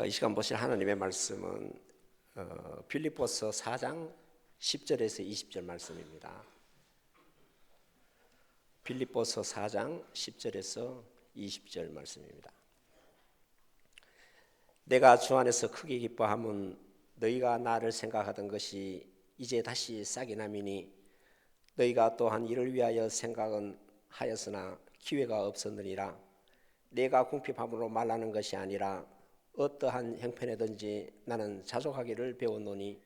이 시간 보실 하나님의 말씀은 빌립보서 4장 10절에서 20절 말씀입니다. 빌립보서 4장 10절에서 20절 말씀입니다. 내가 주 안에서 크게 기뻐함은 너희가 나를 생각하던 것이 이제 다시 싹이 나미니 너희가 또한 이를 위하여 생각은 하였으나 기회가 없었느니라. 내가 궁핍함으로 말하는 것이 아니라 어떠한 형편에든지 나는 자족하기를 배웠노니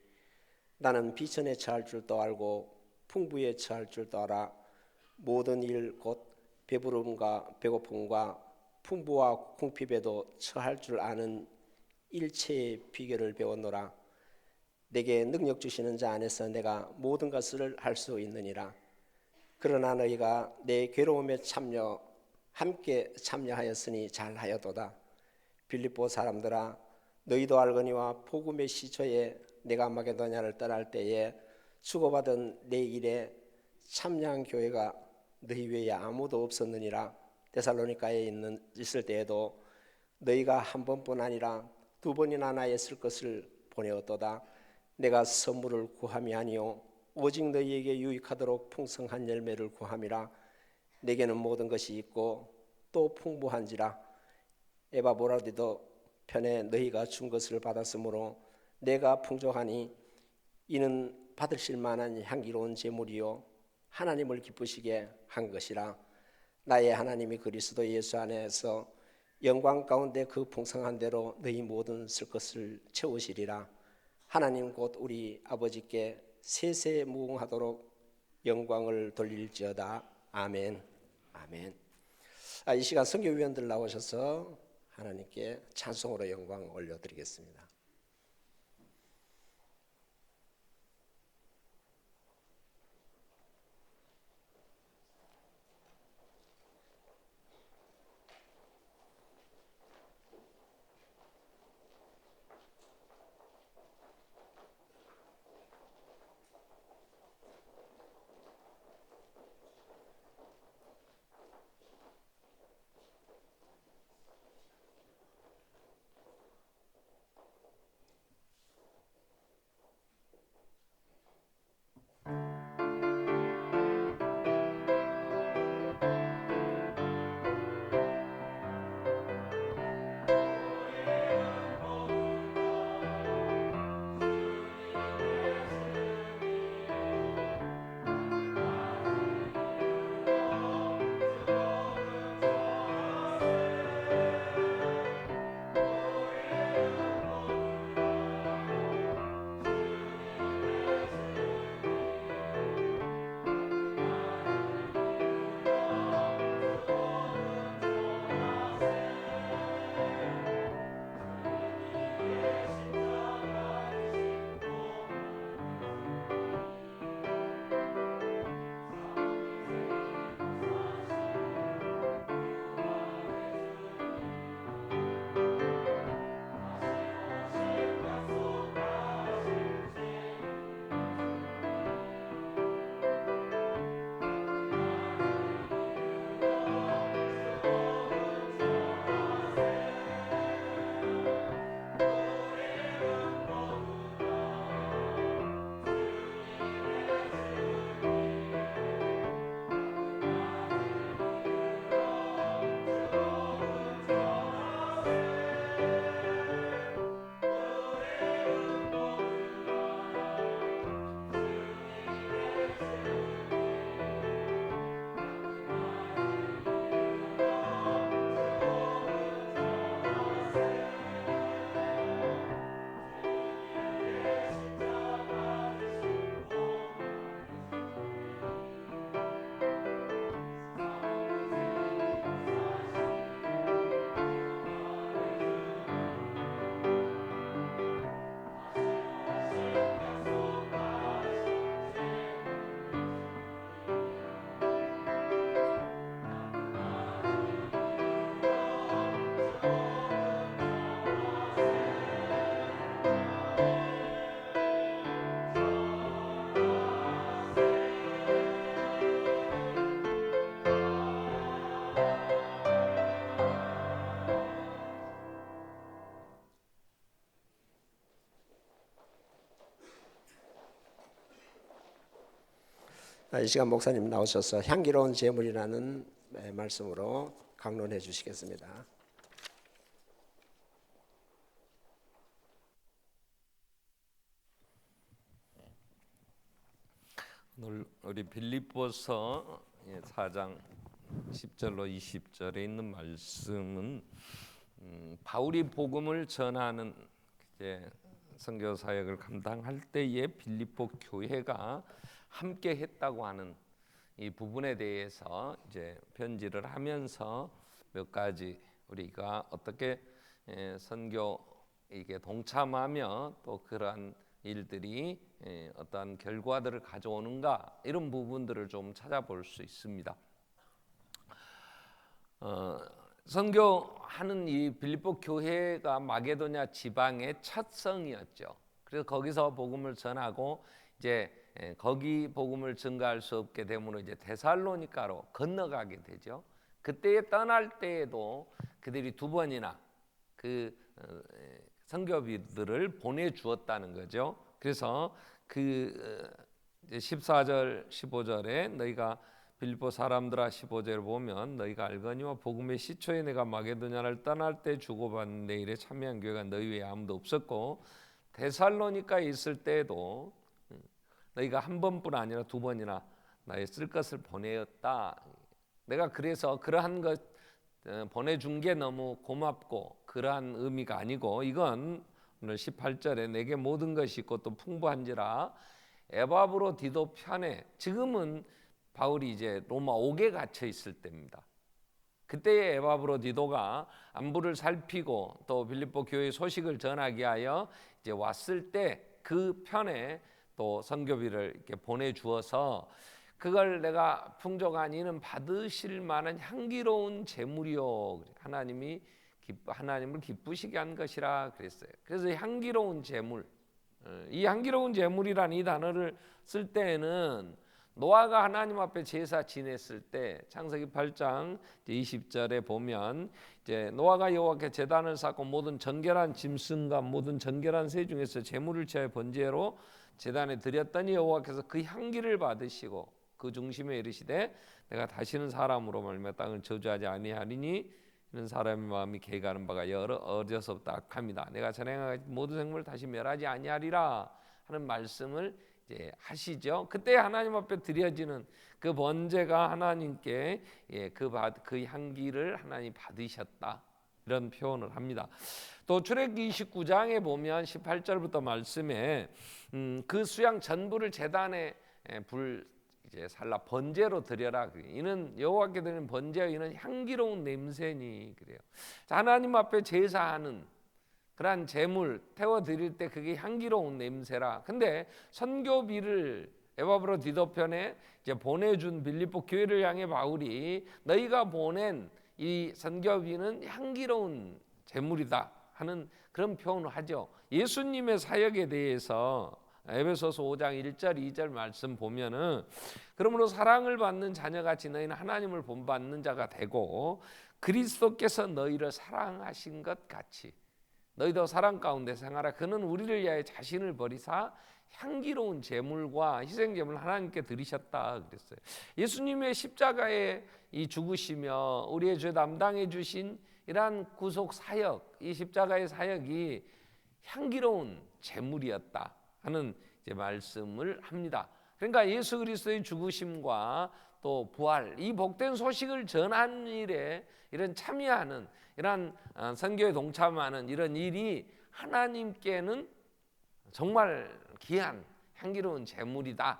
나는 비천에 처할 줄도 알고 풍부에 처할 줄도 알아. 모든 일 곧 배부름과 배고픔과 풍부와 궁핍에도 처할 줄 아는 일체의 비결을 배웠노라. 내게 능력 주시는 자 안에서 내가 모든 것을 할 수 있느니라. 그러나 너희가 내 괴로움에 함께 참여하였으니 잘하였도다. 빌립보 사람들아, 너희도 알거니와 복음의 시초에 내가 마게도냐를 떠날 때에 주고받은 내 일에 참여한 교회가 너희 외에 아무도 없었느니라. 데살로니가에 있을 때에도 너희가 한 번뿐 아니라 두 번이나 나에 쓸 것을 보내었도다. 내가 선물을 구함이 아니요 오직 너희에게 유익하도록 풍성한 열매를 구함이라. 내게는 모든 것이 있고 또 풍부한지라. 에바보라디도 편에 너희가 준 것을 받았으므로 내가 풍족하니 이는 받으실 만한 향기로운 제물이요 하나님을 기쁘시게 한 것이라. 나의 하나님이 그리스도 예수 안에서 영광 가운데 그 풍성한 대로 너희 모든 쓸 것을 채우시리라. 하나님 곧 우리 아버지께 세세 무궁하도록 영광을 돌릴지어다. 아멘. 아멘. 이 시간 선교위원들 나오셔서 하나님께 찬송으로 영광 올려드리겠습니다. 이 시간 목사님 나오셔서 향기로운 제물이라는 말씀으로 강론해 주시겠습니다. 오늘 우리 빌립보서 4장 10절로 20절에 있는 말씀은 바울이 복음을 전하는 이제 선교 사역을 감당할 때에 빌립보 교회가 함께 했다고 하는 이 부분에 대해서 이제 편지를 하면서 몇 가지 우리가 어떻게 선교 이게 동참하며 또 그러한 일들이 어떠한 결과들을 가져오는가 이런 부분들을 좀 찾아볼 수 있습니다. 선교하는 이 빌립보 교회가 마게도냐 지방의 첫 성이었죠. 그래서 거기서 복음을 전하고 이제 거기 복음을 전가할 수 없게 되므로 이제 데살로니가로 건너가게 되죠. 그때에 떠날 때에도 그들이 두 번이나 그 선교비들을 보내주었다는 거죠. 그래서 그 14절 15절에 너희가 빌립보 사람들아 15절을 보면 너희가 알거니와 복음의 시초에 내가 마게도냐를 떠날 때 주고받는 내 일에 참여한 교회가 너희 외에 아무도 없었고 데살로니가에 있을 때에도 너희가 한 번뿐 아니라 두 번이나 나의 쓸 것을 보내었다. 내가 그래서 그러한 것 보내준 게 너무 고맙고 그러한 의미가 아니고 이건 오늘 18절에 내게 모든 것이 있고 또 풍부한지라 에바브로디도 편에 지금은 바울이 이제 로마 옥에 갇혀 있을 때입니다. 그때의 에바브로디도가 안부를 살피고 또 빌립보 교회 소식을 전하기 위하여 이제 왔을 때 그 편에 또 선교비를 이렇게 보내주어서 그걸 내가 풍족한 이는 받으실 만한 향기로운 제물이요 하나님을 기쁘시게 한 것이라 그랬어요. 그래서 향기로운 제물, 이 향기로운 제물이라는 이 단어를 쓸 때에는 노아가 하나님 앞에 제사 지냈을 때 창세기 8장 20절에 보면 이제 노아가 여호와께 제단을 쌓고 모든 정결한 짐승과 모든 정결한 새 중에서 제물을 취하여 번제로 제단에 드렸더니 여호와께서 그 향기를 받으시고 그 중심에 이르시되 내가 다시는 사람으로 말미암아 땅을 저주하지 아니하리니 이는 사람의 마음이 개가는 바가 여러 어려서부터 악합니다. 내가 전행한 모든 생물을 다시 멸하지 아니하리라 하는 말씀을 이제 하시죠. 그때 하나님 앞에 드려지는 그 번제가 하나님께 그 향기를 하나님 받으셨다 이런 표현을 합니다. 또 출애굽기 29장에 보면 18절부터 말씀에 그 수양 전부를 제단에 불 이제 살라 번제로 드려라. 이는 여호와께 드리는 번제여 이는 향기로운 냄새니 그래요. 하나님 앞에 제사하는 그러한 제물 태워 드릴 때 그게 향기로운 냄새라. 근데 선교비를 에바브로디도 편에 이제 보내준 빌립보 교회를 향해 바울이 너희가 보낸 이 선교비는 향기로운 제물이다 하는 그런 표현을 하죠. 예수님의 사역에 대해서 에베소서 5장 1절 2절 말씀 보면은 그러므로 사랑을 받는 자녀같이 너희는 하나님을 본받는 자가 되고 그리스도께서 너희를 사랑하신 것 같이 너희도 사랑 가운데 생활하라. 그는 우리를 위하여 자신을 버리사 향기로운 제물과 희생 제물을 하나님께 드리셨다 그랬어요. 예수님의 십자가에 이 죽으시며 우리의 죄 담당해 주신 이러한 구속 사역, 이 십자가의 사역이 향기로운 제물이었다 하는 이제 말씀을 합니다. 그러니까 예수 그리스도의 죽으심과 또 부활, 이 복된 소식을 전하는 일에 이런 참여하는 이런 선교에 동참하는 이런 일이 하나님께는 정말 귀한 향기로운 제물이다.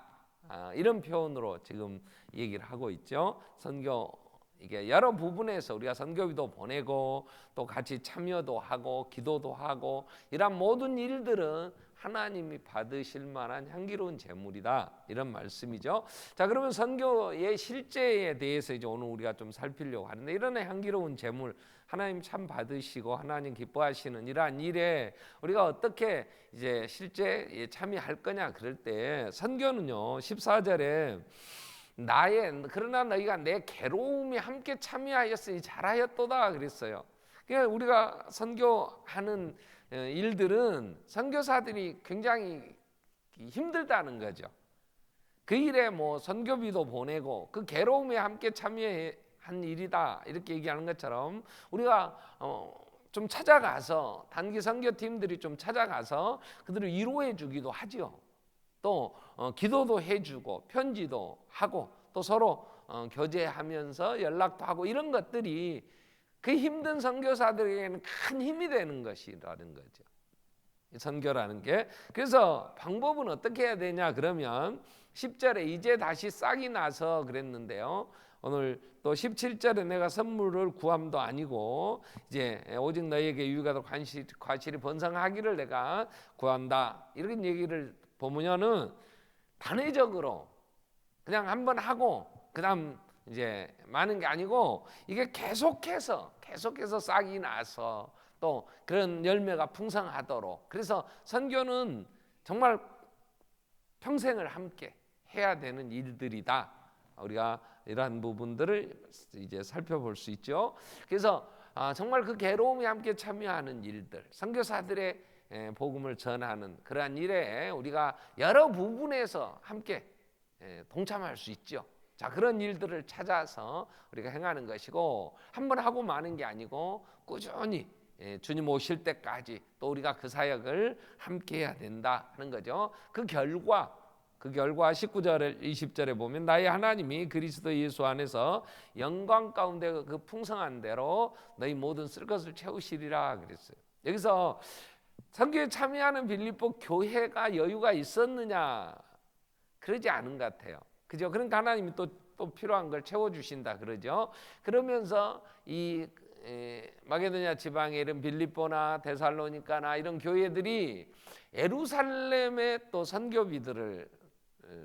이런 표현으로 지금 얘기를 하고 있죠. 선교 이게 여러 부분에서 우리가 선교비도 보내고 또 같이 참여도 하고 기도도 하고 이런 모든 일들은 하나님이 받으실 만한 향기로운 제물이다 이런 말씀이죠. 자, 그러면 선교의 실제에 대해서 이제 오늘 우리가 좀 살피려고 하는데 이런 향기로운 제물 하나님 참 받으시고 하나님 기뻐하시는 이러한 일에 우리가 어떻게 이제 실제 참여할 거냐 그럴 때 선교는요 14절에 그러나 너희가 내 괴로움에 함께 참여하였으니 잘하였도다 그랬어요. 그러니까 우리가 선교하는 일들은 선교사들이 굉장히 힘들다는 거죠. 그 일에 뭐 선교비도 보내고 그 괴로움에 함께 참여한 일이다 이렇게 얘기하는 것처럼 우리가 좀 찾아가서 단기 선교팀들이 좀 찾아가서 그들을 위로해 주기도 하죠. 또 기도도 해주고 편지도 하고 또 서로 교제하면서 연락도 하고 이런 것들이 그 힘든 선교사들에게는 큰 힘이 되는 것이라는 거죠. 선교라는 게. 그래서 방법은 어떻게 해야 되냐 그러면 10절에 이제 다시 싹이 나서 그랬는데요. 오늘 또 17절에 내가 선물을 구함도 아니고 이제 오직 너희에게 유익하도록 과실이 번성하기를 내가 구한다. 이런 얘기를 보면은 단회적으로 그냥 한번 하고 그다음 이제 많은 게 아니고 이게 계속해서 싹이 나서 또 그런 열매가 풍성하도록. 그래서 선교는 정말 평생을 함께 해야 되는 일들이다. 우리가 이러한 부분들을 이제 살펴볼 수 있죠. 그래서 정말 그 괴로움에 함께 참여하는 일들, 선교사들의 복음을 전하는 그러한 일에 우리가 여러 부분에서 함께 동참할 수 있죠. 자, 그런 일들을 찾아서 우리가 행하는 것이고 한 번 하고 마는 게 아니고 꾸준히 주님 오실 때까지 또 우리가 그 사역을 함께 해야 된다 하는 거죠. 그 결과 19절 20절에 보면 나의 하나님이 그리스도 예수 안에서 영광 가운데 그 풍성한 대로 너희 모든 쓸 것을 채우시리라 그랬어요. 여기서 선교에 참여하는 빌립보 교회가 여유가 있었느냐? 그러지 않은 것 같아요. 그죠? 그러니까 하나님이 또 필요한 걸 채워주신다 그러죠. 그러면서 이 마게도냐 지방에 이런 빌립보나 데살로니가나 이런 교회들이 예루살렘에 또 선교비들을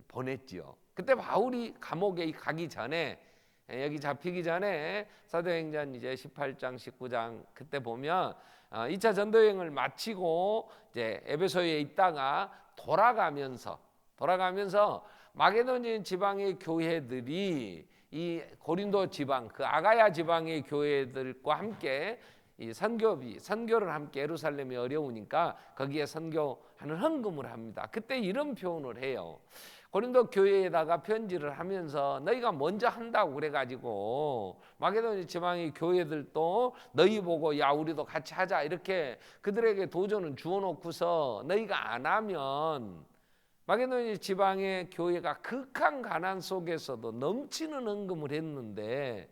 보냈지요. 그때 바울이 감옥에 가기 전에 여기 잡히기 전에 사도행전 이제 18장 19장 그때 보면 2차 전도여행을 마치고 이제 에베소에 있다가 돌아가면서 마게도냐 지방의 교회들이 이 고린도 지방 그 아가야 지방의 교회들과 함께 이 선교를 함께 예루살렘이 어려우니까 거기에 선교하는 헌금을 합니다. 그때 이런 표현을 해요. 고린도 교회에다가 편지를 하면서 너희가 먼저 한다고 그래가지고 마게도냐 지방의 교회들도 너희 보고 야 우리도 같이 하자 이렇게 그들에게 도전을 주어놓고서 너희가 안 하면 마게도냐 지방의 교회가 극한 가난 속에서도 넘치는 헌금을 했는데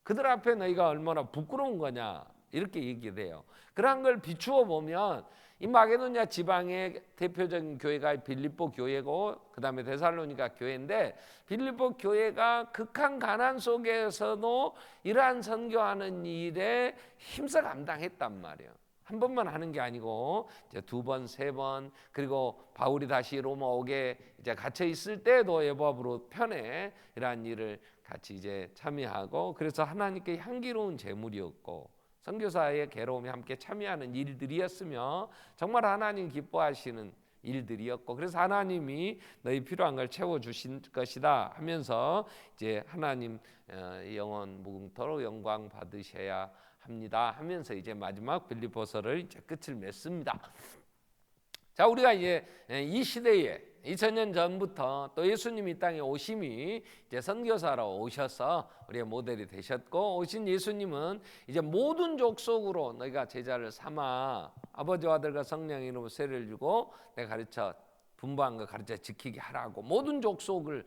그들 앞에 너희가 얼마나 부끄러운 거냐 이렇게 얘기를 해요. 그런 걸 비추어 보면 이 마게도냐 지방의 대표적인 교회가 빌립보 교회고 그 다음에 데살로니가 교회인데 빌립보 교회가 극한 가난 속에서도 이러한 선교하는 일에 힘써 감당했단 말이에요. 한 번만 하는 게 아니고 이제 두 번, 세 번 그리고 바울이 다시 로마 오게 이제 갇혀 있을 때도 여보압으로 편에 이러한 일을 같이 이제 참여하고 그래서 하나님께 향기로운 제물이었고 선교사의 괴로움에 함께 참여하는 일들이었으며 정말 하나님 기뻐하시는 일들이었고 그래서 하나님이 너희 필요한 걸 채워주신 것이다 하면서 이제 하나님 영원 무궁토록 영광 받으셔야 합니다 하면서 이제 마지막 빌립보서를 이제 끝을 맺습니다. 자, 우리가 이제 이 시대에 2000년 전부터 또 예수님이 이 땅에 오심이 이제 선교사로 오셔서 우리의 모델이 되셨고 오신 예수님은 이제 모든 족속으로 너희가 제자를 삼아 아버지와 아들과 성령의 이름으로 세례를 주고 내가 가르쳐 분부한 거 가르쳐 지키게 하라고 모든 족속을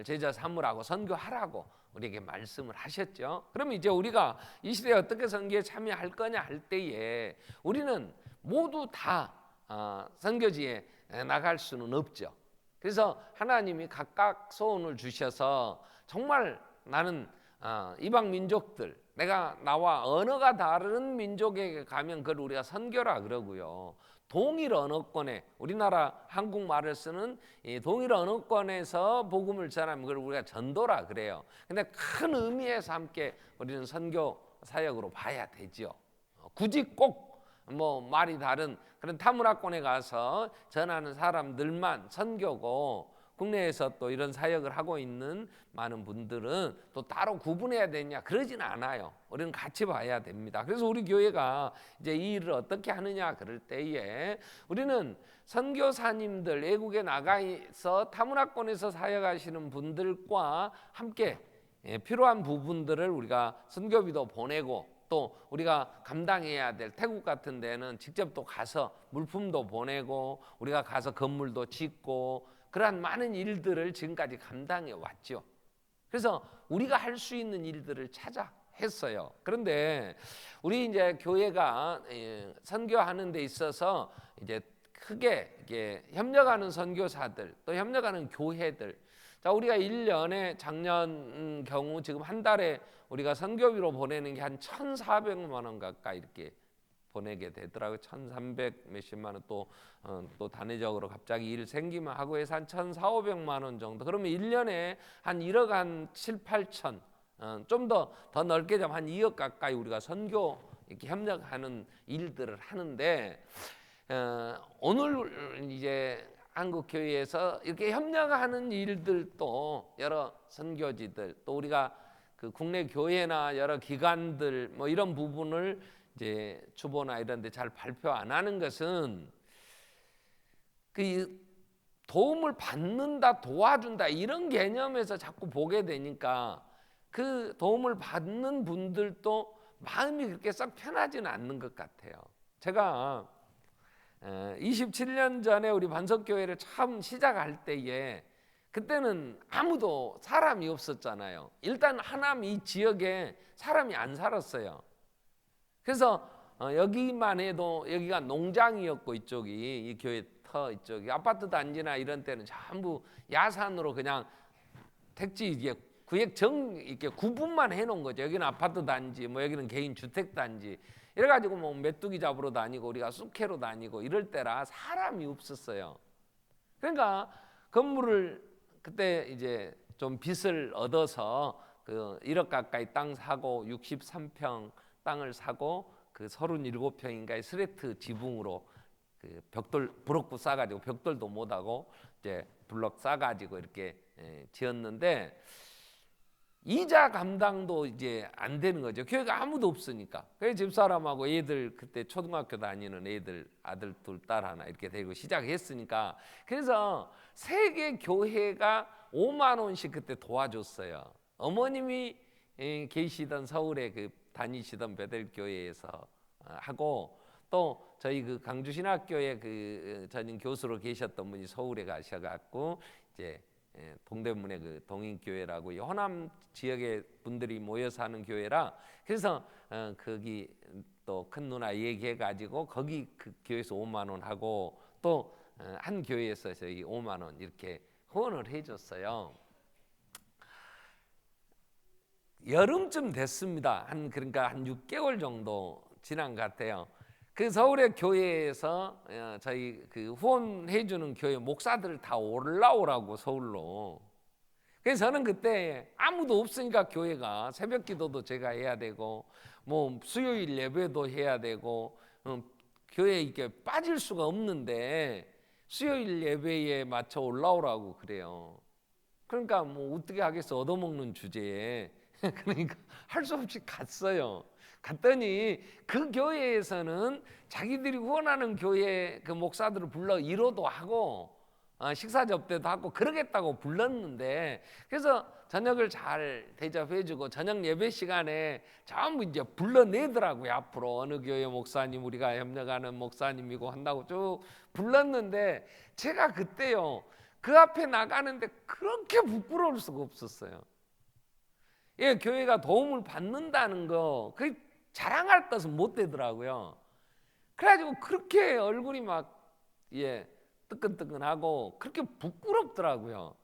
제자 삼으라고 선교하라고 우리에게 말씀을 하셨죠. 그럼 이제 우리가 이 시대에 어떻게 선교에 참여할 거냐 할 때에 우리는 모두 다 선교지에 나갈 수는 없죠. 그래서 하나님이 각각 소원을 주셔서 정말 나는 이방 민족들 나와 언어가 다른 민족에게 가면 그걸 우리가 선교라 그러고요. 동일 언어권에 우리나라 한국말을 쓰는 이 동일 언어권에서 복음을 전하면 그걸 우리가 전도라 그래요. 근데 큰 의미에서 함께 우리는 선교 사역으로 봐야 되죠. 굳이 꼭 뭐 말이 다른 그런 타문화권에 가서 전하는 사람들만 선교고 국내에서 또 이런 사역을 하고 있는 많은 분들은 또 따로 구분해야 되냐 그러진 않아요. 우리는 같이 봐야 됩니다. 그래서 우리 교회가 이제 이 일을 어떻게 하느냐 그럴 때에 우리는 선교사님들 외국에 나가서 타문화권에서 사역하시는 분들과 함께 필요한 부분들을 우리가 선교비도 보내고 또 우리가 감당해야 될 태국 같은 데는 직접 또 가서 물품도 보내고 우리가 가서 건물도 짓고 그러한 많은 일들을 지금까지 감당해 왔죠. 그래서 우리가 할 수 있는 일들을 찾아 했어요. 그런데 우리 이제 교회가 선교하는 데 있어서 이제 크게 이게 협력하는 선교사들 또 협력하는 교회들, 자 우리가 1년에 작년 경우 지금 한 달에 우리가 선교비로 보내는 게 한 1,400만 원 가까이 이렇게 보내게 되더라고요. 1,300 몇십만 원, 또 단회적으로 갑자기 일 생기면 하고 해서 한 1,400~1,500만 원 정도. 그러면 1년에 한 1억 한 7~8천, 좀 더 넓게 잡으면 한 2억 가까이 우리가 선교 이렇게 협력하는 일들을 하는데, 오늘 이제 한국 교회에서 이렇게 협력하는 일들도 여러 선교지들 또 우리가 그 국내 교회나 여러 기관들 뭐 이런 부분을 이제 주보나 이런 데 잘 발표 안 하는 것은 그 도움을 받는다, 도와준다 이런 개념에서 자꾸 보게 되니까 그 도움을 받는 분들도 마음이 그렇게 썩 편하지는 않는 것 같아요. 제가 27년 전에 우리 반석교회를 처음 시작할 때에 그때는 아무도 사람이 없었잖아요. 일단 하남 이 지역에 사람이 안 살았어요. 그래서 여기만 해도 여기가 농장이었고 이쪽이 이 교회 터 이쪽이 아파트 단지나 이런 때는 전부 야산으로 그냥 택지 이게 구획정 이렇게 구분만 해놓은 거죠. 여기는 아파트 단지, 뭐 여기는 개인 주택 단지. 이래가지고 뭐 메뚜기 잡으러 다니고 우리가 쑥캐로 다니고 이럴 때라 사람이 없었어요. 그러니까 건물을 그때 이제 좀 빚을 얻어서 그 1억 가까이 땅 사고 63평 땅을 사고 그 37평인가의 스레트 지붕으로 그 벽돌 브록구 싸가지고 벽돌도 못하고 이제 블럭 싸가지고 이렇게 지었는데 이자 감당도 이제 안 되는 거죠. 교회가 아무도 없으니까. 그래서 집사람하고 애들 그때 초등학교 다니는 애들 아들 둘 딸 하나 이렇게 데리고 시작했으니까 그래서 세계 교회가 5만 원씩 그때 도와줬어요. 어머님이 계시던 서울에 그 다니시던 베델교회에서 하고 또 저희 그 강주신학교에 그 전임 교수로 계셨던 분이 서울에 가셔갖고 이제 동대문에 그 동인교회라고 호남 지역의 분들이 모여서 하는 교회라 그래서 거기 또 큰 누나 얘기해가지고 거기 그 교회에서 5만 원 하고 또 한 교회에서 저희 5만 원 이렇게 후원을 해줬어요. 여름쯤 됐습니다. 그러니까 한 6개월 정도 지난 것 같아요. 그 서울의 교회에서 저희 그 후원해주는 교회 목사들 다 올라오라고 서울로. 그래서 저는 그때 아무도 없으니까 교회가 새벽기도도 제가 해야 되고 뭐 수요일 예배도 해야 되고 교회에 이렇게 빠질 수가 없는데 수요일 예배에 맞춰 올라오라고 그래요. 그러니까 뭐 어떻게 하겠어, 얻어먹는 주제에. 그러니까 할 수 없이 갔어요. 갔더니 그 교회에서는 자기들이 후원하는 교회 그 목사들을 불러 위로도 하고 식사 접대도 하고 그러겠다고 불렀는데 그래서 저녁을 잘 대접해주고 저녁 예배 시간에 전부 이제 불러내더라고요. 앞으로 어느 교회 목사님 우리가 협력하는 목사님이고 한다고 쭉 불렀는데 제가 그때요 그 앞에 나가는데 그렇게 부끄러울 수가 없었어요. 예, 교회가 도움을 받는다는 거 그게 자랑할 것은 못 되더라고요. 그래가지고 그렇게 얼굴이 막 뜨끈뜨끈하고 그렇게 부끄럽더라고요.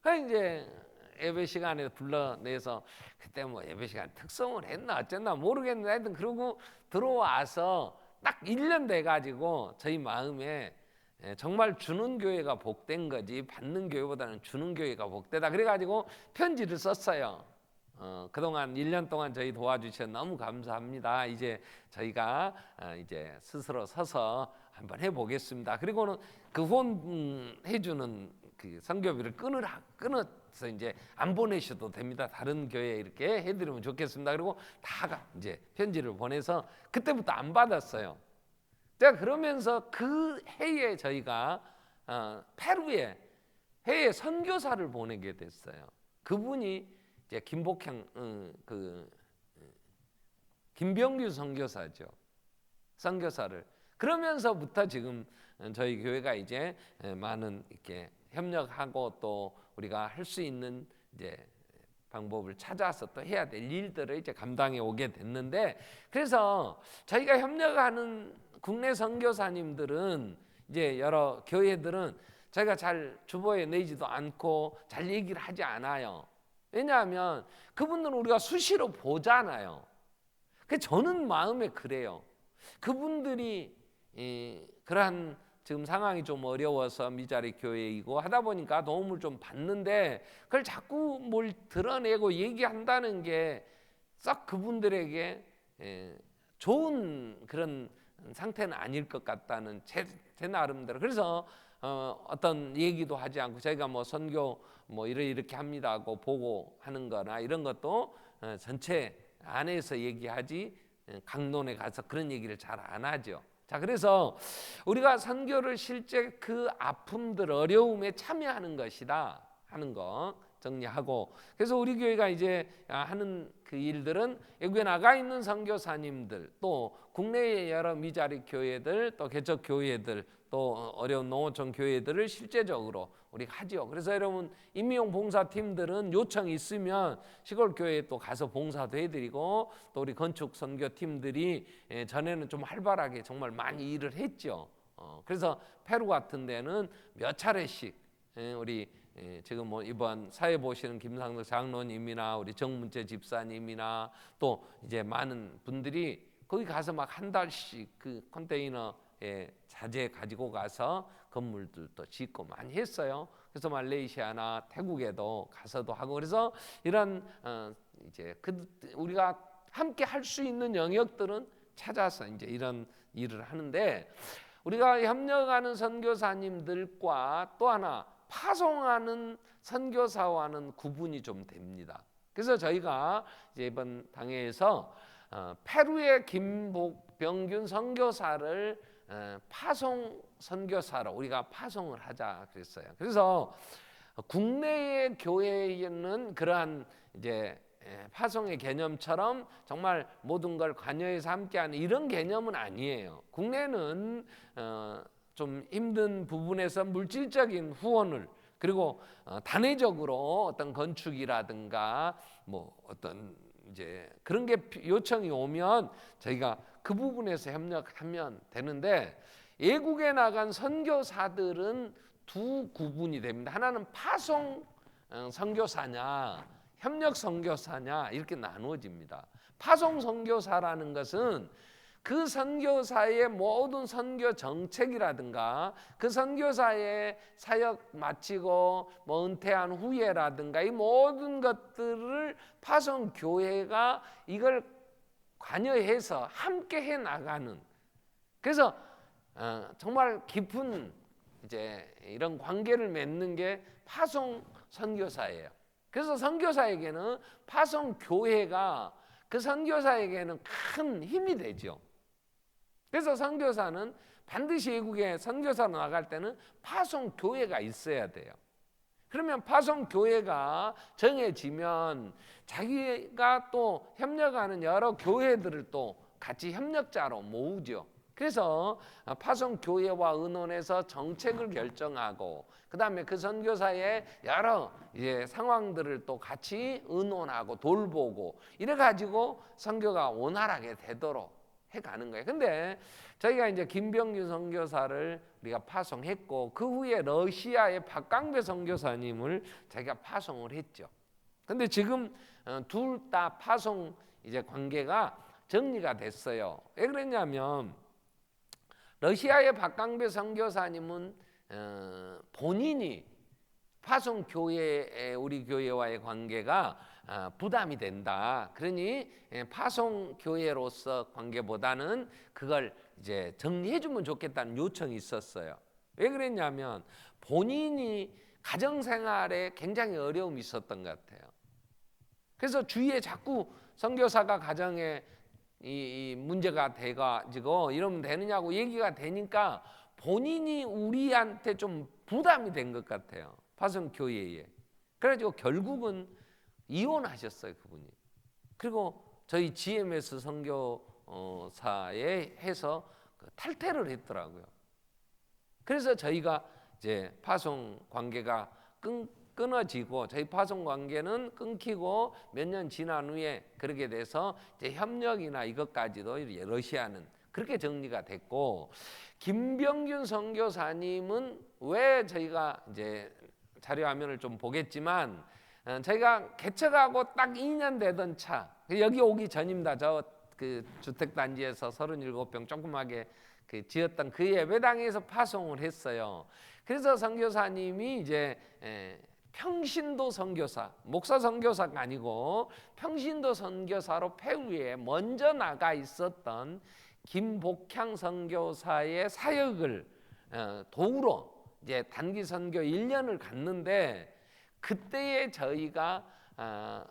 그래서 이제 예배 시간에 불러내서 그때 뭐 예배 시간 특성을 했나 어쨌나 모르겠는데 하여튼 그러고 들어와서 딱 1년 돼가지고 저희 마음에 정말 주는 교회가 복된 거지 받는 교회보다는 주는 교회가 복되다 그래가지고 편지를 썼어요. 그동안 1년 동안 저희 도와주셔서 너무 감사합니다. 이제 저희가 이제 스스로 서서 한번 해보겠습니다. 그리고는 그 후원해주는 그 선교비를 끊어서 이제 안 보내셔도 됩니다. 다른 교회에 이렇게 해드리면 좋겠습니다. 그리고 다 이제 편지를 보내서 그때부터 안 받았어요. 제가 그러면서 그 해에 저희가 페루에 해외 선교사를 보내게 됐어요. 그분이 이제 김병규 선교사죠. 선교사를. 그러면서부터 지금 저희 교회가 이제 많은 이렇게 협력하고 또 우리가 할 수 있는 이제 방법을 찾아서 또 해야 될 일들을 이제 감당해 오게 됐는데, 그래서 저희가 협력하는 국내 선교사님들은 이제 여러 교회들은 저희가 잘 주보에 내지도 않고 잘 얘기를 하지 않아요. 왜냐하면 그분들은 우리가 수시로 보잖아요. 그래서 저는 마음에 그래요. 그분들이 그러한 지금 상황이 좀 어려워서 미자리 교회이고 하다 보니까 도움을 좀 받는데, 그걸 자꾸 뭘 드러내고 얘기한다는 게 썩 그분들에게 좋은 그런 상태는 아닐 것 같다는 제 나름대로. 그래서 어떤 얘기도 하지 않고 저희가 뭐 선교 뭐 이렇게 합니다 하고 보고하는 거나 이런 것도 전체 안에서 얘기하지 강론에 가서 그런 얘기를 잘 안 하죠. 자, 그래서 우리가 선교를 실제 그 아픔들, 어려움에 참여하는 것이다 하는 거 정리하고, 그래서 우리 교회가 이제 하는 그 일들은 외국에 나가 있는 선교사님들, 또 국내의 여러 미자리 교회들, 또 개척 교회들, 또 어려운 농어촌 교회들을 실제적으로 우리가 하죠. 그래서 여러분 임미용 봉사팀들은 요청이 있으면 시골 교회에 또 가서 봉사도 해드리고, 또 우리 건축 선교팀들이 전에는 좀 활발하게 정말 많이 일을 했죠. 그래서 페루 같은 데는 몇 차례씩 우리 지금 뭐 이번 사회 보시는 김상덕 장로님이나 우리 정문재 집사님이나 또 이제 많은 분들이 거기 가서 막 한 달씩 그 컨테이너에 자재 가지고 가서 건물들도 짓고 많이 했어요. 그래서 말레이시아나 태국에도 가서도 하고, 그래서 이런 이제 우리가 함께 할 수 있는 영역들은 찾아서 이제 이런 일을 하는데, 우리가 협력하는 선교사님들과 또 하나 파송하는 선교사와는 구분이 좀 됩니다. 그래서 저희가 이제 이번 당회에서 페루의 김복병균 선교사를 파송 선교사로 우리가 파송을 하자 그랬어요. 그래서 국내의 교회에는 그러한 이제 파송의 개념처럼 정말 모든 걸 관여해서 함께하는 이런 개념은 아니에요. 국내는 좀 힘든 부분에서 물질적인 후원을, 그리고 단회적으로 어떤 건축이라든가 뭐 어떤 이제 그런 게 요청이 오면 저희가 그 부분에서 협력하면 되는데, 외국에 나간 선교사들은 두 구분이 됩니다. 하나는 파송 선교사냐 협력 선교사냐 이렇게 나누어집니다. 파송 선교사라는 것은 그 선교사의 모든 선교 정책이라든가 그 선교사의 사역 마치고 뭐 은퇴한 후에라든가 이 모든 것들을 파송 교회가 이걸 관여해서 함께 해 나가는, 그래서 정말 깊은 이제 이런 관계를 맺는 게 파송 선교사예요. 그래서 선교사에게는 파송 교회가 그 선교사에게는 큰 힘이 되죠. 그래서 선교사는 반드시 외국에 선교사로 나갈 때는 파송 교회가 있어야 돼요. 그러면 파송 교회가 정해지면 자기가 또 협력하는 여러 교회들을 또 같이 협력자로 모으죠. 그래서 파송 교회와 의논해서 정책을 결정하고, 그다음에 그 선교사의 여러 이제 상황들을 또 같이 의논하고 돌보고 이래 가지고 선교가 원활하게 되도록 해가는 거예요. 근데 저희가 이제 김병규 선교사를 우리가 파송했고, 그 후에 러시아의 박강배 선교사님을 저희가 파송을 했죠. 근데 지금 둘 다 파송 이제 관계가 정리가 됐어요. 왜 그랬냐면 러시아의 박강배 선교사님은 본인이 파송 교회 우리 교회와의 관계가 부담이 된다. 그러니 파송 교회로서 관계보다는 그걸 이제 정리해 주면 좋겠다는 요청이 있었어요. 왜 그랬냐면 본인이 가정 생활에 굉장히 어려움이 있었던 것 같아요. 그래서 주위에 자꾸 선교사가 가정에 이 문제가 돼가지고 이러면 되느냐고 얘기가 되니까 본인이 우리한테 좀 부담이 된 것 같아요. 파송교회에. 그래가지고 결국은 이혼하셨어요, 그분이. 그리고 저희 GMS 선교사에 해서 탈퇴를 했더라고요. 그래서 저희가 이제 파송 관계가 끊어지고 저희 파송 관계는 끊기고 몇 년 지난 후에 그렇게 돼서 이제 협력이나 이것까지도 러시아는 그렇게 정리가 됐고, 김병균 선교사님은 왜 저희가 이제 자료 화면을 좀 보겠지만 저희가 개척하고 딱 2년 되던 차, 여기 오기 전입니다. 저 그 주택단지에서 37평 조그맣게 지었던 그 예배당에서 파송을 했어요. 그래서 선교사님이 이제 평신도 선교사, 목사 선교사가 아니고 평신도 선교사로 페루에 먼저 나가 있었던 김복향 선교사의 사역을 도우러 이제 단기 선교 1년을 갔는데, 그때에 저희가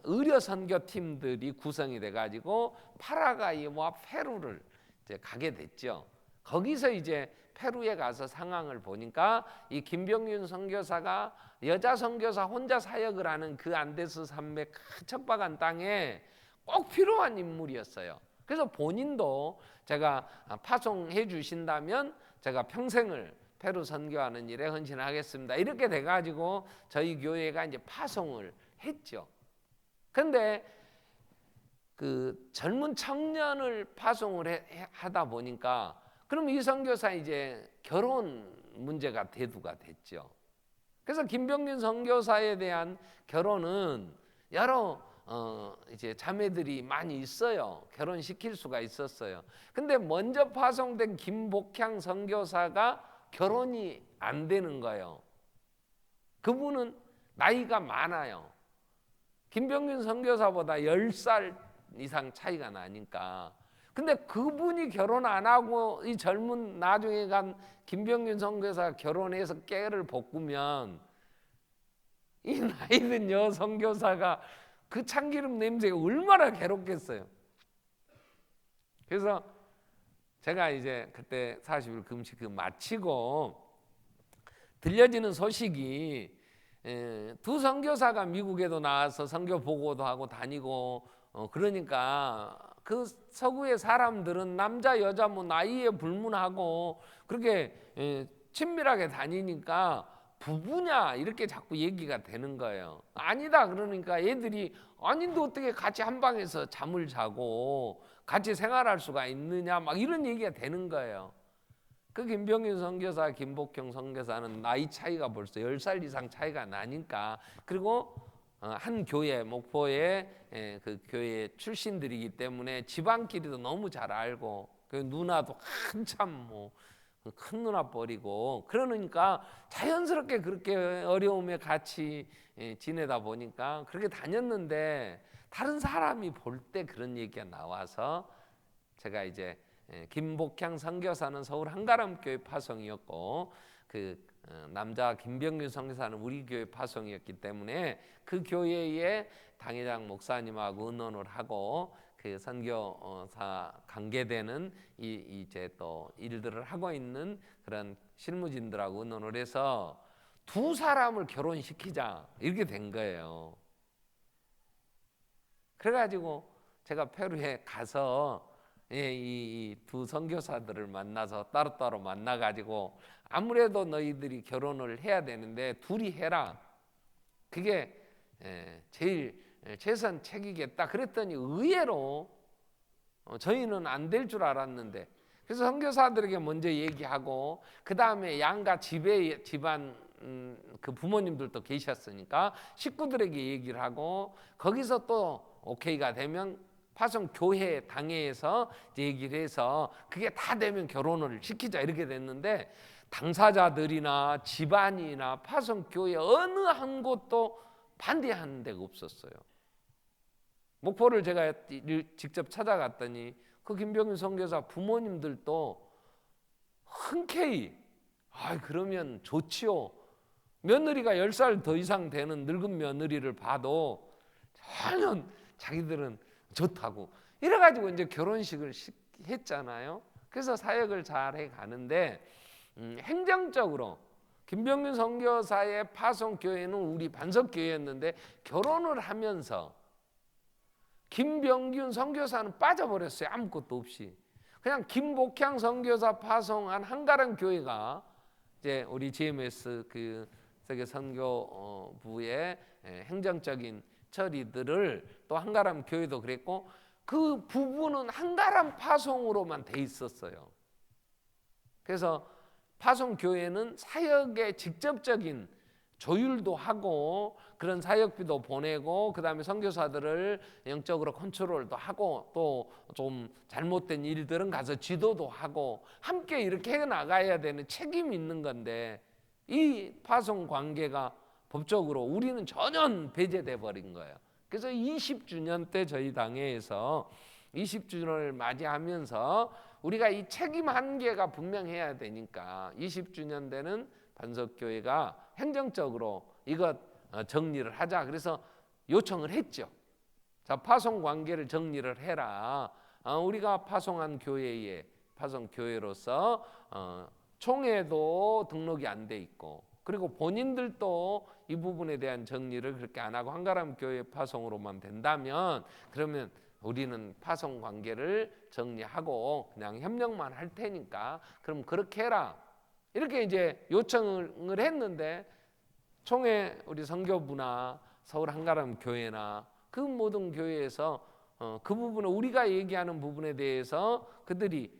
의료 선교팀들이 구성이 돼가지고 파라과이와 페루를 이제 가게 됐죠. 거기서 이제 페루에 가서 상황을 보니까 이 김병균 선교사가 여자 선교사 혼자 사역을 하는 그 안데스 산맥 척박한 땅에 꼭 필요한 인물이었어요. 그래서 본인도 제가 파송해 주신다면 제가 평생을 페루 선교하는 일에 헌신하겠습니다, 이렇게 돼가지고 저희 교회가 이제 파송을 했죠. 그런데 그 젊은 청년을 파송을 하다 보니까 그럼 이 선교사 이제 결혼 문제가 대두가 됐죠. 그래서 김병균 선교사에 대한 결혼은 여러 이제 자매들이 많이 있어요. 결혼시킬 수가 있었어요. 근데 먼저 파송된 김복향 선교사가 결혼이 안 되는 거예요. 그분은 나이가 많아요. 김병균 선교사보다 10살 이상 차이가 나니까. 근데 그분이 결혼 안 하고 이 젊은 나중에 간 김병균 선교사 결혼해서 깨를 볶으면 이 나이든 여 선교사가 그 참기름 냄새가 얼마나 괴롭겠어요. 그래서 제가 이제 그때 40일 금식 마치고 들려지는 소식이 두 선교사가 미국에도 나와서 선교 보고도 하고 다니고 그러니까 그 서구의 사람들은 남자 여자 뭐 나이에 불문하고 그렇게 친밀하게 다니니까 부부냐 이렇게 자꾸 얘기가 되는 거예요. 아니다 그러니까 애들이 아닌데 어떻게 같이 한 방에서 잠을 자고 같이 생활할 수가 있느냐 막 이런 얘기가 되는 거예요. 그 김병균 선교사, 김복형 선교사는 나이 차이가 벌써 10살 이상 차이가 나니까, 그리고 한 교회, 목포의 그 교회 출신들이기 때문에 집안끼리도 너무 잘 알고, 그 누나도 한참 뭐 큰 누나 버리고 그러니까 자연스럽게 그렇게 어려움에 같이 지내다 보니까 그렇게 다녔는데, 다른 사람이 볼 때 그런 얘기가 나와서 제가 이제 김복향 선교사는 서울 한가람교회 파송이었고 그 남자 김병균 선교사는 우리 교회 파송이었기 때문에 그 교회의 당회장 목사님하고 의논을 하고 그 선교사 관계되는 이제 또 일들을 하고 있는 그런 실무진들하고 의논을 해서 두 사람을 결혼시키자 이렇게 된 거예요. 그래가지고 제가 페루에 가서 이 두 선교사들을 만나서 따로따로 만나가지고 아무래도 너희들이 결혼을 해야 되는데 둘이 해라, 그게 제일 최선책이겠다 그랬더니 의외로 저희는 안 될 줄 알았는데, 그래서 선교사들에게 먼저 얘기하고 그 다음에 양가 집안 그 부모님들도 계셨으니까 식구들에게 얘기를 하고 거기서 또 오케이가 되면 파송 교회 당회에서 얘기를 해서 그게 다 되면 결혼을 시키자 이렇게 됐는데, 당사자들이나 집안이나 파송 교회 어느 한 곳도 반대하는 데가 없었어요. 목포를 제가 직접 찾아갔더니 그 김병균 선교사 부모님들도 흔쾌히 그러면 좋지요, 며느리가 10살 더 이상 되는 늙은 며느리를 봐도 전혀 자기들은 좋다고 이래가지고 이제 결혼식을 했잖아요. 그래서 사역을 잘 해가는데 행정적으로 김병균 선교사의 파송교회는 우리 반석교회였는데 결혼을 하면서 김병균 선교사는 빠져버렸어요. 아무것도 없이. 그냥 김복향 선교사 파송한 한가람 교회가 이제 우리 GMS 그 세계 선교부의 행정적인 처리들을 또 한가람 교회도 그랬고 그 부부는 한가람 파송으로만 돼 있었어요. 그래서 파송 교회는 사역의 직접적인 조율도 하고 그런 사역비도 보내고 그다음에 선교사들을 영적으로 컨트롤도 하고 또 좀 잘못된 일들은 가서 지도도 하고 함께 이렇게 해 나가야 되는 책임이 있는 건데 이 파송 관계가 법적으로 우리는 전혀 배제돼 버린 거예요. 그래서 20주년 때 저희 당회에서 20주년을 맞이하면서 우리가 이 책임 한계가 분명해야 되니까 20주년 되는 반석교회가 행정적으로 이것 정리를 하자. 그래서 요청을 했죠. 자, 파송 관계를 정리를 해라. 우리가 파송한 교회에 파송교회로서 총회도 등록이 안 돼 있고 그리고 본인들도 이 부분에 대한 정리를 그렇게 안 하고 한가람 교회 파송으로만 된다면 그러면 우리는 파송 관계를 정리하고 그냥 협력만 할 테니까 그럼 그렇게 해라. 이렇게 이제 요청을 했는데 총회 우리 선교부나 서울 한가람 교회나 그 모든 교회에서 그 부분을 우리가 얘기하는 부분에 대해서 그들이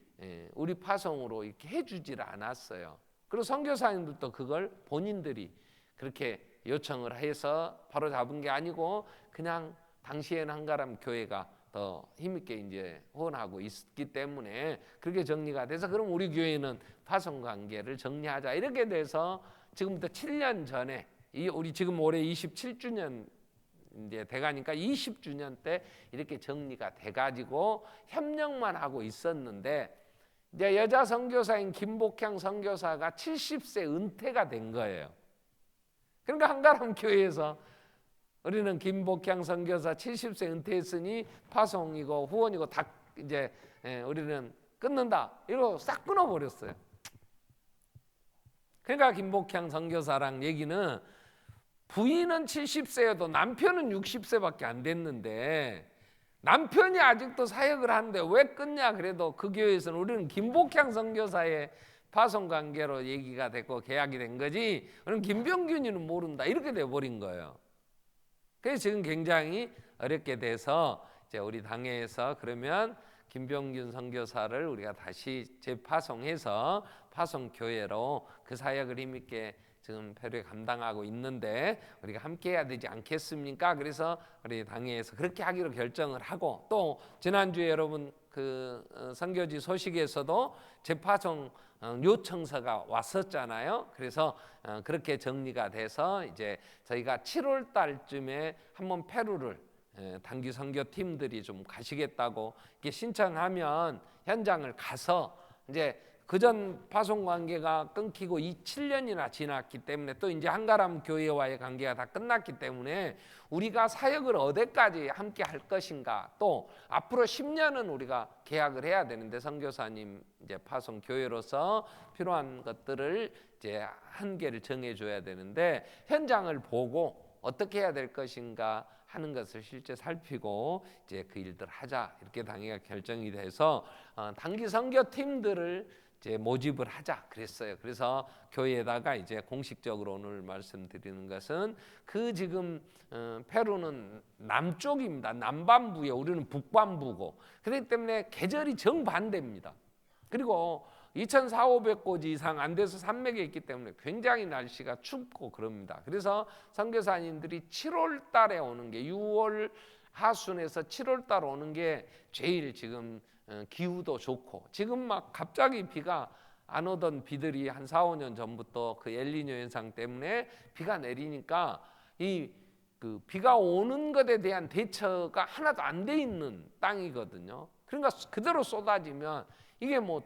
우리 파송으로 이렇게 해주질 않았어요. 그리고 선교사님들도 그걸 본인들이 그렇게 요청을 해서 바로 잡은 게 아니고 그냥 당시에는 한가람 교회가 더 힘있게 이제 후원하고 있기 때문에 그렇게 정리가 돼서 그럼 우리 교회는 파송 관계를 정리하자 이렇게 돼서 지금부터 7년 전에 우리 지금 올해 27주년 이제 돼가니까 20주년 때 이렇게 정리가 돼가지고 협력만 하고 있었는데 이제 여자 선교사인 김복향 선교사가 70세 은퇴가 된 거예요. 그러니까 한가람 교회에서 우리는 김복향 선교사 70세 은퇴했으니 파송이고 후원이고 다 이제 우리는 끊는다. 이러고 싹 끊어버렸어요. 그러니까 김복향 선교사랑 얘기는 부인은 70세여도 남편은 60세밖에 안 됐는데 남편이 아직도 사역을 하는데 왜 끊냐 그래도 그 교회에서는 우리는 김복향 선교사의 파송관계로 얘기가 됐고 계약이 된 거지 우리는 김병균이는 모른다 이렇게 돼버린 거예요. 그래서 지금 굉장히 어렵게 돼서 이제 우리 당회에서 그러면 김병균 선교사를 우리가 다시 재파송해서 파송교회로 그 사역을 힘있게 지금 표류에 감당하고 있는데 우리가 함께 해야 되지 않겠습니까? 그래서 우리 당회에서 그렇게 하기로 결정을 하고 또 지난주에 여러분 그 선교지 소식에서도 재파송 요청서가 왔었잖아요. 그래서 그렇게 정리가 돼서 이제 저희가 7월 달쯤에 한번 페루를 단기 선교팀들이 좀 가시겠다고 이렇게 신청하면 현장을 가서 이제 그전 파송 관계가 끊기고 7년이나 지났기 때문에 또 이제 한가람 교회와의 관계가 다 끝났기 때문에 우리가 사역을 어디까지 함께 할 것인가 또 앞으로 10년은 우리가 계약을 해야 되는데 선교사님 이제 파송 교회로서 필요한 것들을 이제 한계를 정해줘야 되는데 현장을 보고 어떻게 해야 될 것인가 하는 것을 실제 살피고 이제 그 일들 하자 이렇게 당회가 결정이 돼서 단기 선교팀들을 이제 모집을 하자 그랬어요. 그래서 교회에다가 이제 공식적으로 오늘 말씀드리는 것은 그 지금 페루는 남쪽입니다. 남반부에 우리는 북반부고 그렇기 때문에 계절이 정반대입니다. 그리고 2,400~500고지 이상 안 돼서 산맥에 있기 때문에 굉장히 날씨가 춥고 그럽니다. 그래서 선교사님들이 7월 달에 오는 게 6월 하순에서 7월 달 오는 게 제일 지금 기후도 좋고 지금 막 갑자기 비가 안 오던 비들이 한 4~5년 전부터 그 엘니뇨 현상 때문에 비가 내리니까 이 그 비가 오는 것에 대한 대처가 하나도 안 돼 있는 땅이거든요. 그러니까 그대로 쏟아지면 이게 뭐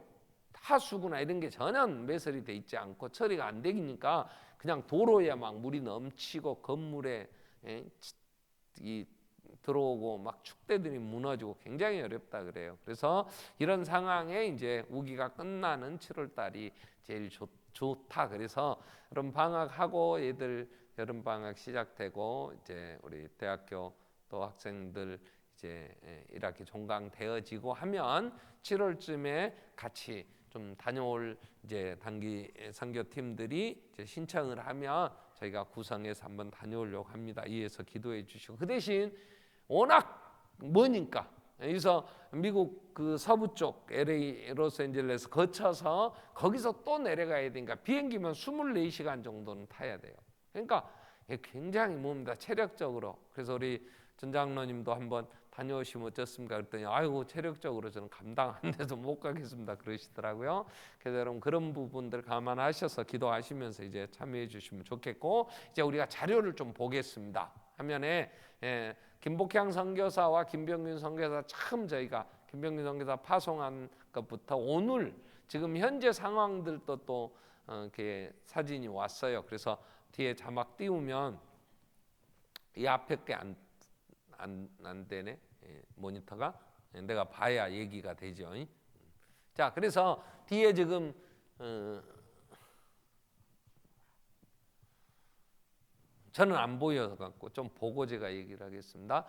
하수구나 이런 게 전혀 매설이 돼 있지 않고 처리가 안 되니까 그냥 도로에 막 물이 넘치고 건물에 이 들어오고 막 축대들이 무너지고 굉장히 어렵다 그래요. 그래서 이런 상황에 이제 우기가 끝나는 7월 달이 제일 좋다. 그래서 여름 방학하고 애들 여름 방학 시작되고 이제 우리 대학교 또 학생들 이제 1학기 종강되어지고 하면 7월쯤에 같이 좀 다녀올 이제 단기 선교팀들이 이제 신청을 하면 저희가 구성해서 한번 다녀오려고 합니다. 이해서 기도해 주시고 그 대신 워낙 머니까 여기서 미국 그 서부 쪽 LA 로스앤젤레스 거쳐서 거기서 또 내려가야 되니까 비행기면 24시간 정도는 타야 돼요. 그러니까 굉장히 뭡니다 체력적으로. 그래서 우리 전장로님도 한번 다녀오시면 어떻습니까? 그랬더니 아이고 체력적으로 저는 감당 안 돼서 못 가겠습니다 그러시더라고요. 그래서 여러분 그런 부분들 감안하셔서 기도하시면서 이제 참여해 주시면 좋겠고 이제 우리가 자료를 좀 보겠습니다. 화면에 김복향 선교사와 김병균 선교사 참 저희가 김병균 선교사 파송한 것부터 오늘 지금 현재 상황들도 또 이렇게 사진이 왔어요. 그래서 뒤에 자막 띄우면 이 앞에 게 안 되네. 모니터가 내가 봐야 얘기가 되죠. 자, 그래서 뒤에 지금 저는 안 보여서 갖고 좀 보고 제가 얘기를 하겠습니다.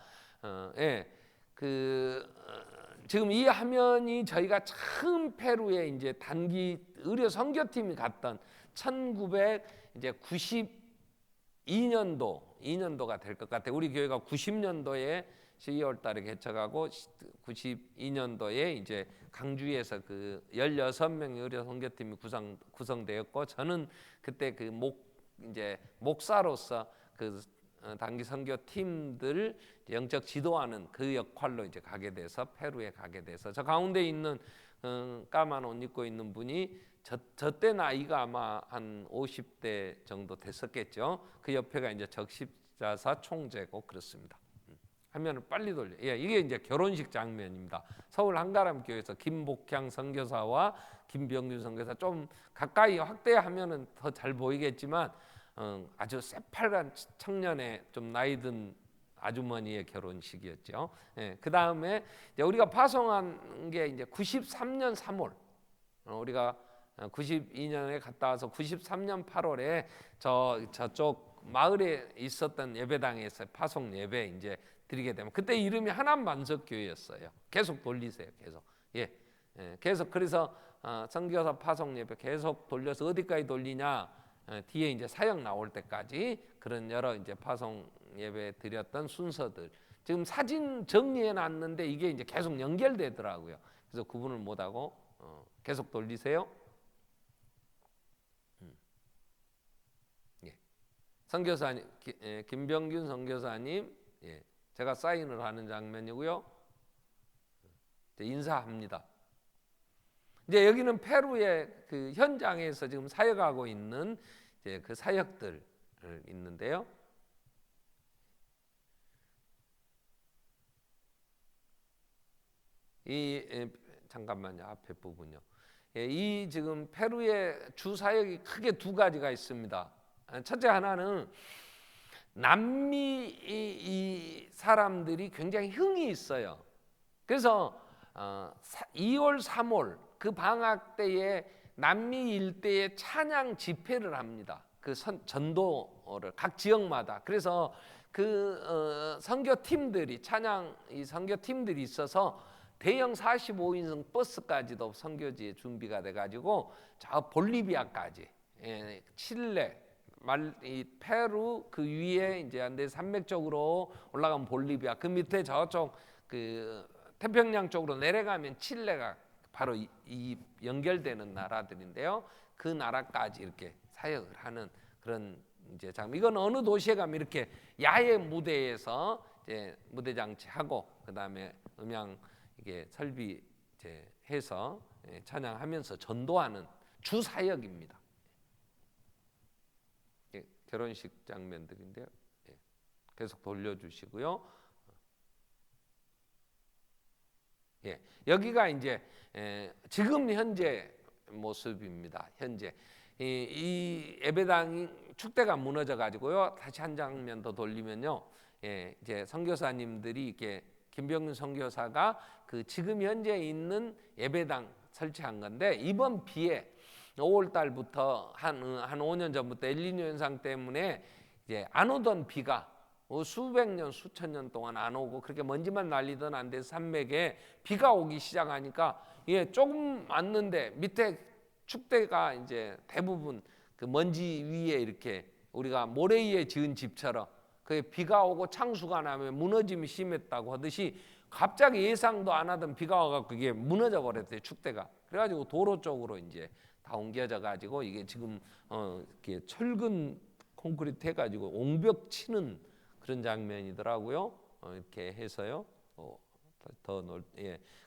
지금 이 화면이 저희가 처음 페루에 이제 단기 의료 선교팀이 갔던 1992년도가 될 것 같아요. 우리 교회가 90년도에 12월 달에 개척하고 92년도에 이제 강주에서 그 16명의 의료 선교팀이 구성되었고 저는 그때 그 목사로서 그 단기 선교 팀들 영적 지도하는 그 역할로 이제 가게 돼서 페루에 가게 돼서 저 가운데 있는 까만 옷 입고 있는 분이 저 때 나이가 아마 한 50대 정도 됐었겠죠. 그 옆에가 이제 적십자사 총재고 그렇습니다. 화면을 빨리 돌려. 이게 이제 결혼식 장면입니다. 서울 한가람교회에서 김복향 선교사와 김병균 선교사 좀 가까이 확대하면은 더 잘 보이겠지만 아주 새빨간 청년의 좀 나이든 아주머니의 결혼식이었죠. 그 다음에 우리가 파송한 게 이제 93년 3월 우리가 92년에 갔다 와서 93년 8월에 저쪽 마을에 있었던 예배당에서 파송 예배 이제 드리게 되면 그때 이름이 하남만석교회였어요. 계속 돌리세요. 계속 그래서 선교사 파송 예배 계속 돌려서 어디까지 돌리냐? 뒤에 이제 사역 나올 때까지 그런 여러 이제 파송 예배 드렸던 순서들 지금 사진 정리해 놨는데 이게 이제 계속 연결되더라고요. 그래서 구분을 못 하고 계속 돌리세요. 선교사님 김병균 선교사님 제가 사인을 하는 장면이고요. 이제 인사합니다. 이제 여기는 페루의 그 현장에서 지금 사역하고 있는 이제 그 사역들 있는데요. 잠깐만요. 앞에 부분요. 이 지금 페루의 주 사역이 크게 두 가지가 있습니다. 첫째 하나는 남미 이 사람들이 굉장히 흥이 있어요. 그래서 2월 3월 그 방학 때에 남미 일대에 찬양 집회를 합니다. 그 전도를 각 지역마다. 그래서 그 선교팀들이 찬양 이 선교팀들이 있어서 대형 45인승 버스까지도 선교지에 준비가 돼가지고 저 볼리비아까지 칠레 이 페루 그 위에 이제 안데 산맥 쪽으로 올라가면 볼리비아 그 밑에 저쪽 그 태평양 쪽으로 내려가면 칠레가 바로 이 연결되는 나라들인데요. 그 나라까지 이렇게 사역을 하는 그런 이제 이건 어느 도시에 가면 이렇게 야외 무대에서 이제 무대 장치하고 그다음에 음향 이게 설비 이제 해서 찬양하면서 전도하는 주 사역입니다. 결혼식 장면들인데요. 계속 돌려주시고요. 여기가 이제 지금 현재 모습입니다. 현재 이 예배당 축대가 무너져 가지고요. 다시 한 장면 더 돌리면요. 이제 선교사님들이 이렇게 김병윤 선교사가 그 지금 현재 있는 예배당 설치한 건데, 이번 비에 5월 달부터 한 5년 전부터 엘니뇨 현상 때문에 이제 안 오던 비가 수백 년 수천 년 동안 안 오고 그렇게 먼지만 날리던 안데스 산맥에 비가 오기 시작하니까 조금 왔는데 밑에 축대가 이제 대부분 그 먼지 위에 이렇게 우리가 모래 위에 지은 집처럼 그 비가 오고 창수가 나면 무너짐이 심했다고 하듯이 갑자기 예상도 안 하던 비가 와갖고 그게 무너져 버렸대요, 축대가. 그래가지고 도로 쪽으로 이제 다 옮겨져 가지고 이게 지금 이렇게 철근 콘크리트 해가지고 옹벽 치는 그런 장면이더라고요. 이렇게 해서요.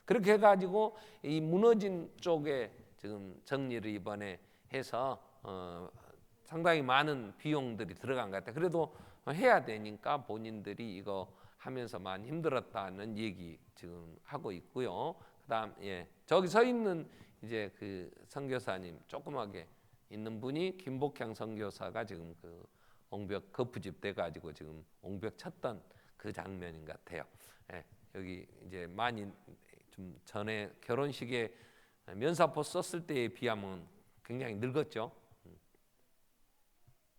그렇게 해가지고 이 무너진 쪽에 지금 정리를 이번에 해서 상당히 많은 비용들이 들어간 것 같아요. 그래도 해야 되니까 본인들이 이거 하면서 많이 힘들었다는 얘기 지금 하고 있고요. 그다음 저기 서 있는 이제 그 선교사님 조그맣게 있는 분이 김복향 선교사가 지금 그 옹벽 거푸집 돼 가지고 지금 옹벽 쳤던 그 장면인 것 같아요. 여기 이제 많이 좀 전에 결혼식에 면사포 썼을 때에 비하면 굉장히 늙었죠.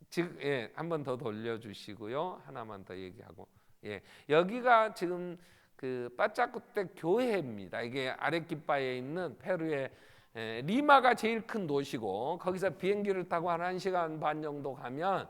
지금 한 번 더 돌려주시고요. 하나만 더 얘기하고 여기가 지금 그 빠짜쿠텍 교회입니다. 이게 아레키파에 있는 페루의 리마가 제일 큰 도시고, 거기서 비행기를 타고 한 1시간 반 정도 가면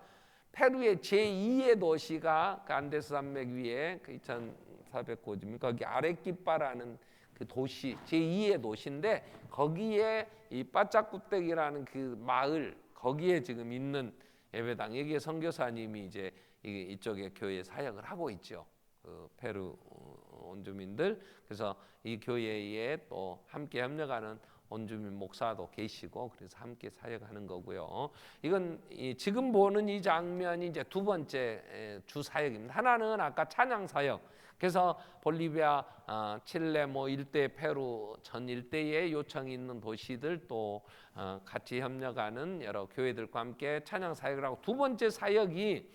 페루의 제2의 도시가 그 안데스 산맥 위에 그 2,400고지입니까? 거기 아레키파라는 그 도시, 제2의 도시인데 거기에 이 빠짜쿠텍이라는 그 마을, 거기에 지금 있는 예배당, 여기에 선교사님이 이제 이쪽에 교회 사역을 하고 있죠. 그 페루 원주민들. 그래서 이 교회에 또 함께 협력하는 원주민 목사도 계시고, 그래서 함께 사역하는 거고요. 이건 지금 보는 이 장면이 이제 두 번째 주 사역입니다. 하나는 아까 찬양 사역. 그래서 볼리비아, 칠레 일대, 페루 전 일대에 요청이 있는 도시들 또 같이 협력하는 여러 교회들과 함께 찬양 사역을 하고, 두 번째 사역이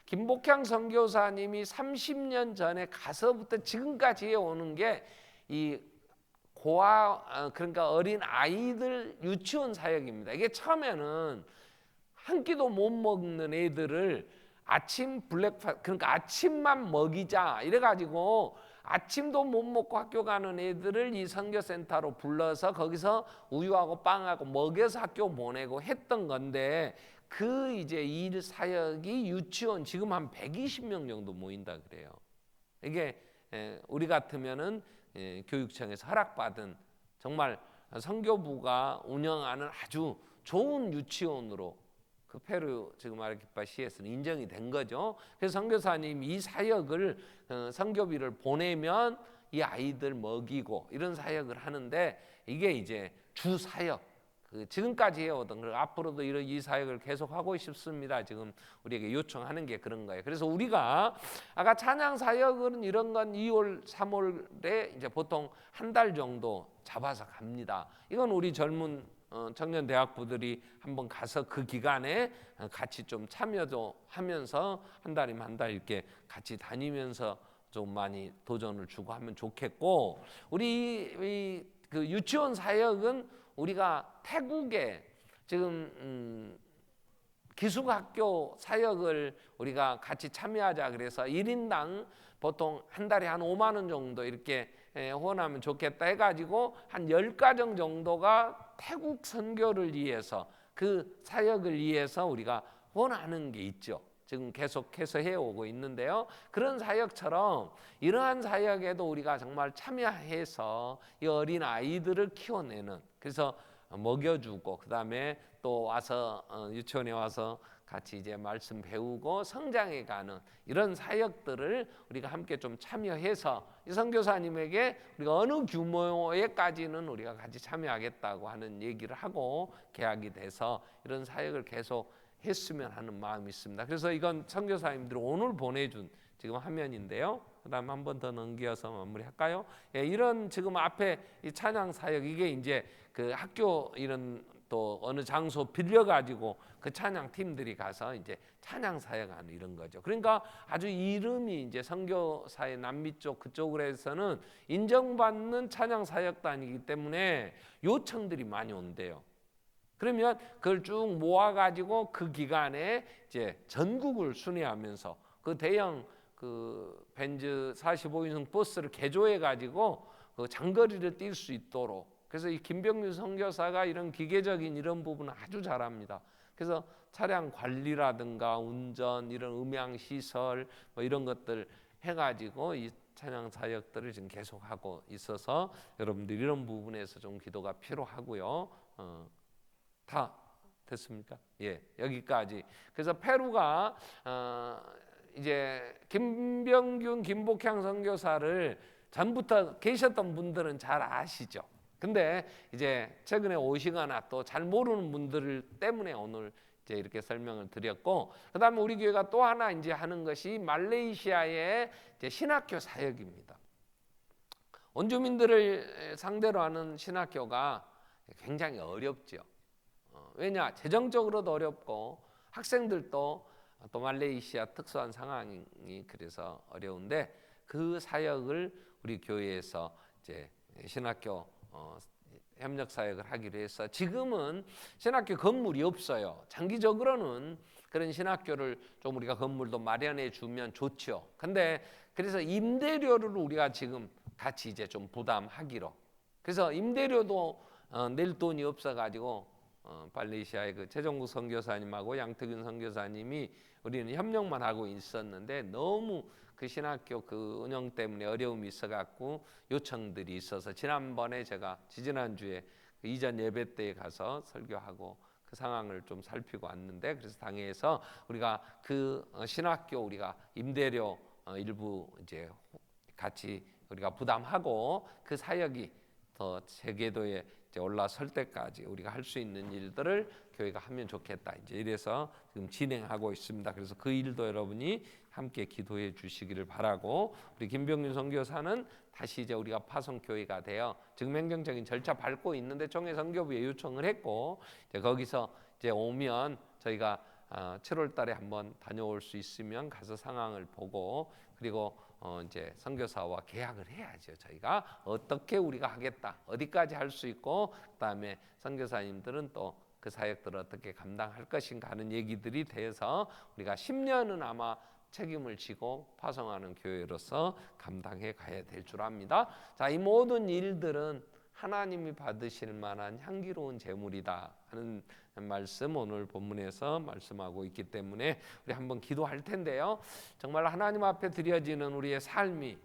김복향 선교사님이 30년 전에 가서부터 지금까지 해오는 게 이 그러니까 어린 아이들 유치원 사역입니다. 이게 처음에는 한 끼도 못 먹는 애들을 아침 그러니까 아침만 먹이자 이래가지고 아침도 못 먹고 학교 가는 애들을 이 선교센터로 불러서 거기서 우유하고 빵하고 먹여서 학교 보내고 했던 건데, 그 이제 일 사역이 유치원 지금 한 120명 정도 모인다 그래요. 이게 우리 같으면은 교육청에서 허락받은 정말 선교부가 운영하는 아주 좋은 유치원으로 그 페루 지금 아레키파 시에서는 인정이 된 거죠. 그래서 선교사님 이 사역을 선교비를 보내면 이 아이들 먹이고 이런 사역을 하는데, 이게 이제 주 사역. 지금까지 해오던, 그리고 앞으로도 이 사역을 계속하고 싶습니다. 지금 우리에게 요청하는 게 그런 거예요. 그래서 우리가 아까 찬양 사역은 이런 건 2월, 3월에 이제 보통 한 달 정도 잡아서 갑니다. 이건 우리 젊은 청년 대학부들이 한번 가서 그 기간에 같이 좀 참여도 하면서 한 달이면 한 달 이렇게 같이 다니면서 좀 많이 도전을 주고 하면 좋겠고, 우리 그 유치원 사역은 우리가 태국에 지금 기숙학교 사역을 우리가 같이 참여하자 그래서 1인당 보통 한 달에 한 5만 원 정도 이렇게 후원하면 좋겠다 해가지고 한 10가정 정도가 태국 선교를 위해서, 그 사역을 위해서 우리가 후원하는 게 있죠. 지금 계속해서 해오고 있는데요. 그런 사역처럼 이러한 사역에도 우리가 정말 참여해서 이 어린 아이들을 키워내는, 그래서 먹여주고 그다음에 또 와서 유치원에 와서 같이 이제 말씀 배우고 성장해가는 이런 사역들을 우리가 함께 좀 참여해서 이 선교사님에게 우리가 어느 규모에까지는 우리가 같이 참여하겠다고 하는 얘기를 하고 계약이 돼서 이런 사역을 계속 했으면 하는 마음이 있습니다. 그래서 이건 선교사님들이 오늘 보내준 지금 화면인데요. 그다음 한 번 더 넘겨서 마무리할까요? 예, 이런 지금 앞에 이 찬양 사역 이게 이제 그 학교 이런 또 어느 장소 빌려 가지고 그 찬양 팀들이 가서 이제 찬양 사역하는 이런 거죠. 그러니까 아주 이름이 이제 선교사의 남미 쪽 그쪽으로 해서는 인정받는 찬양 사역단이기 때문에 요청들이 많이 온대요. 그러면 그걸 쭉 모아 가지고 그 기간에 이제 전국을 순회하면서 그 대형 그 벤츠 45인승 버스를 개조해 가지고 그 장거리를 뛸 수 있도록, 그래서 이 김병윤 선교사가 이런 기계적인 이런 부분을 아주 잘합니다. 그래서 차량 관리라든가 운전, 이런 음향 시설 뭐 이런 것들 해가지고 이 찬양 사역들을 지금 계속하고 있어서 여러분들 이런 부분에서 좀 기도가 필요하고요. 다 됐습니까? 예, 여기까지. 그래서 페루가 이제 김병균, 김복향 선교사를 전부터 계셨던 분들은 잘 아시죠. 근데 이제 최근에 오시거나 또 잘 모르는 분들 때문에 오늘 이제 이렇게 설명을 드렸고, 그다음에 우리 교회가 또 하나 이제 하는 것이 말레이시아의 이제 신학교 사역입니다. 원주민들을 상대로 하는 신학교가 굉장히 어렵죠. 왜냐, 재정적으로도 어렵고 학생들도 또 말레이시아 특수한 상황이 그래서 어려운데, 그 사역을 우리 교회에서 이제 신학교 협력 사역을 하기로 해서 지금은 신학교 건물이 없어요. 장기적으로는 그런 신학교를 좀 우리가 건물도 마련해 주면 좋죠. 근데 그래서 임대료를 우리가 지금 같이 이제 좀 부담하기로. 그래서 임대료도 낼 돈이 없어가지고 말레이시아의 그 최종국 선교사님하고 양태균 선교사님이 우리는 협력만 하고 있었는데, 너무 그 신학교 그 운영 때문에 어려움이 있어갖고 요청들이 있어서 지난번에 제가 지지난주에 그 이전 예배 때에 가서 설교하고 그 상황을 좀 살피고 왔는데, 그래서 당회에서 우리가 그 신학교 우리가 임대료 일부 이제 같이 우리가 부담하고 그 사역이 더 세계도에 이제 올라설 때까지 우리가 할 수 있는 일들을 교회가 하면 좋겠다. 이제 이래서 지금 진행하고 있습니다. 그래서 그 일도 여러분이 함께 기도해 주시기를 바라고, 우리 김병윤 선교사는 다시 이제 우리가 파송 교회가 되어 지금 행정적인 절차 밟고 있는데 총회 선교부에 요청을 했고, 이제 거기서 이제 오면 저희가 7월 달에 한번 다녀올 수 있으면 가서 상황을 보고, 그리고 이제 선교사와 계약을 해야죠. 저희가 어떻게 우리가 하겠다, 어디까지 할 수 있고, 그다음에 선교사님들은 또 그 사역들을 어떻게 감당할 것인가 하는 얘기들이 돼서 우리가 10년은 아마 책임을 지고 파송하는 교회로서 감당해 가야 될 줄 압니다. 자, 이 모든 일들은 하나님이 받으실 만한 향기로운 제물이다 하는 말씀 오늘 본문에서 말씀하고 있기 때문에 우리 한번 기도할 텐데요. 정말 하나님 앞에 드려지는 우리의 삶이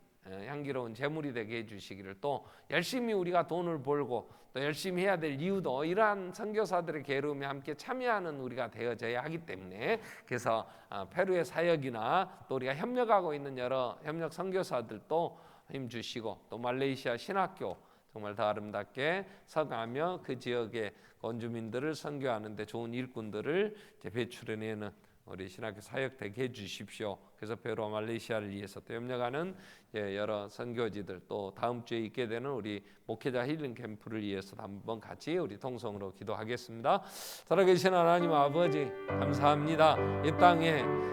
향기로운 제물이 되게 해주시기를, 또 열심히 우리가 돈을 벌고 또 열심히 해야 될 이유도 이러한 선교사들의 계름에 함께 참여하는 우리가 되어져야 하기 때문에, 그래서 페루의 사역이나 또 우리가 협력하고 있는 여러 협력 선교사들도 힘 주시고, 또 말레이시아 신학교 정말 더 아름답게 서가며 그 지역의 원주민들을 선교하는 데 좋은 일꾼들을 배출해내는 우리 신학교 사역 되게 해주십시오. 그래서 페루와 말레이시아를 위해서 또 협력하는 여러 선교지들, 또 다음 주에 있게 되는 우리 목회자 힐링 캠프를 위해서 한번 같이 우리 통성으로 기도하겠습니다. 살아계신 하나님 아버지 감사합니다. 이 땅에